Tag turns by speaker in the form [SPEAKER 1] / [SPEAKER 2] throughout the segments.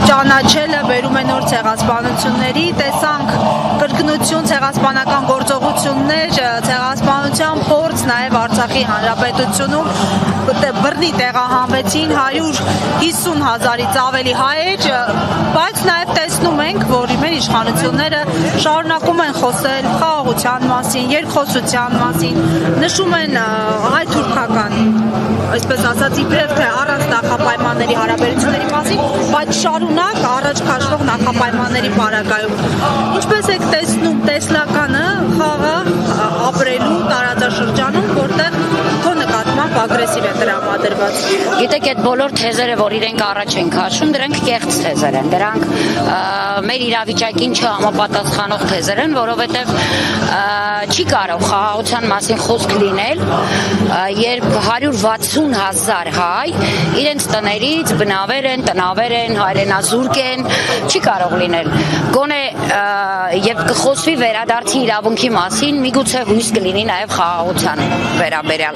[SPEAKER 1] ճանաչելը բերում է նոր ցեղասպանությունների, տեսանք կրկնություն ցեղասպանական գործողություններ, ցեղասպանության փորձ նաև Արցախի Հանրապետությունում բռնի տեղահանվեցին 150,000-ից ավելի հայեր, բայց նաև տեսնում ենք, որ մեր իշխանությունները շարունակում են խոսել խաղաղության մասին, երկխոսության մասին, նշում են հայ-թուրքական, այսպես ասած, իբրև թե առանց նախապայմանների հարաբերությունների մասին, բայց շարունակ առաջ քաշվող նախապայմանների պարագայում։ Ինչպես եք տեսնում տեսլականը խաղաղ ապրելու տարածաշրջանում, որտեղ քո նկատմամբ ագրեսիվ է տրամադրված։
[SPEAKER 2] Գիտեք, այդ բոլոր թեզերը, որ իրենք առաջ են քաշում, դրանք կեղծ թեզեր են, դրանք մեր իրավիճակին չհամապատասխանող թեզեր են, որովհետև չի կարող խաղաղության մասին խոսք լինել, երբ 160,000 հայ իրենց տներից բնավեր են, տնավեր են, հայրենազուրկ են, չի կարող լինել։ Գոնե եւ կխոսվի վերադարձի իրավունքի մասին, միգուցե հույս կլինի նաեւ խաղաղության վերաբերյալ։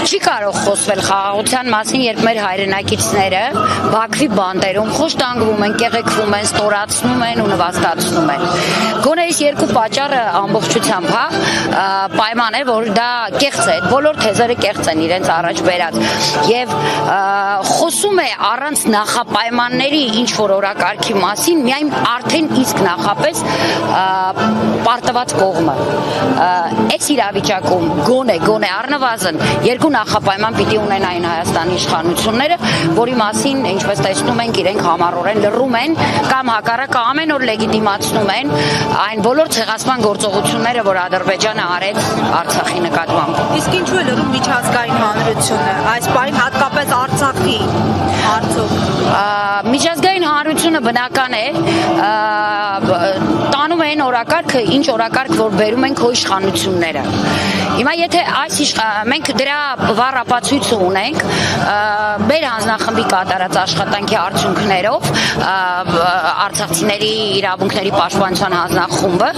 [SPEAKER 2] Չի կարող խոսվել խաղաղության մասին, երբ մեր հայրենակիցները Բաքվի բանտերում խոշտանգվում են, կեղեքվում են, ստորացնում են ու նվաստացնում են։ Գոնե այս երկու պատճառը ամբողջությամբ, պայման է, որ դա կեղծ է, այդ բոլոր թեզերը կեղծ են իրենց առաջ բերած եւ խոսում է առանց նախապայմանների ինչ որ օրակարգի մասին, միայն արդեն իսկ նախապես պարտված կողմը։ Այս իրավիճակում գոնե առնվազն երկու նախապայման պիտի ունենային Հայաստանի իշխանությունները, որի մասին, ինչպես տեսնում ենք, իրենք համառորեն լռում են կամ հակառակը ամեն օր լեգիտիմացնում են այն բոլոր ցեղասպան գործողությունները, որ Ադրբեջանը արեց Արցախի նկատմամբ։
[SPEAKER 1] Իսկ ինչու է լռում միջազգային հանրությունը, այս պահին հատկապես Արցախի հարցով։
[SPEAKER 2] Միջազգային հանրությունը բնական է, տանում են օրակարգը, ինչ օրակարգ, որ բերում են քո իշխանությունները։ Հիմա եթե մենք դրա վառ ապացույցը ունենք մեր հանձնախմբի կատարած աշխատանքի արդյունքներով, արցախցիների իրավունքների պաշտպանության հանձնախումբը,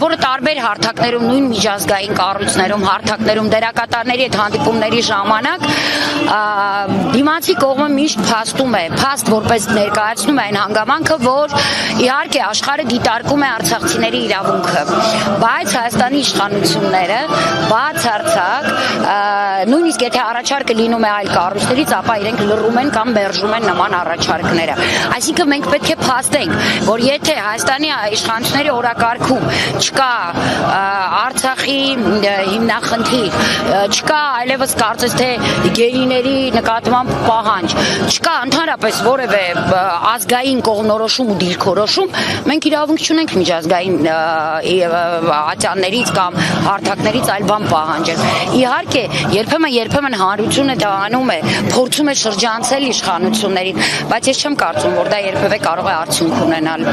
[SPEAKER 2] որը տարբեր հարթակներում, նույն միջազգային կառույցներում, հարթակներում դերակատարների հետ հանդիպումների ժամանակ դիմացի կողմը միշտ փաստում է, փաստ որպես ներկայացնում է այն հանգամանքը, որ իհարկե աշխարհը դիտարկում է արցախցիների իրավունքը, բայց Հայաստանի իշխանությունները բացարձակ նույնիսկ եթե առաջարկը լինում է այլ կառույցներից, ապա իրենք լռում են կամ մերժում են նման առաջարկները։ Այսինքն մենք պետք է փաստենք, որ եթե Հայաստանի իշխանությունների օրակարգում չկա Արցախի հիմնախնդիր, չկա այլևս կարծես թե գերիների նկատմամբ պահանջ, չկա ընդհանրապես որևէ ազգային կողմնորոշում ու դիրքորոշում, մենք իրավունք չունենք միջազգային ատյաններից կամ հարթակներից այլ բան պահանջել։ Իհարկե, երբեմն հանրությունը դա անում է, փորձում է շրջանցել իշխանություններին, բայց ես չեմ կարծում, որ դա երբևէ կարող է արդյունք ունենալ։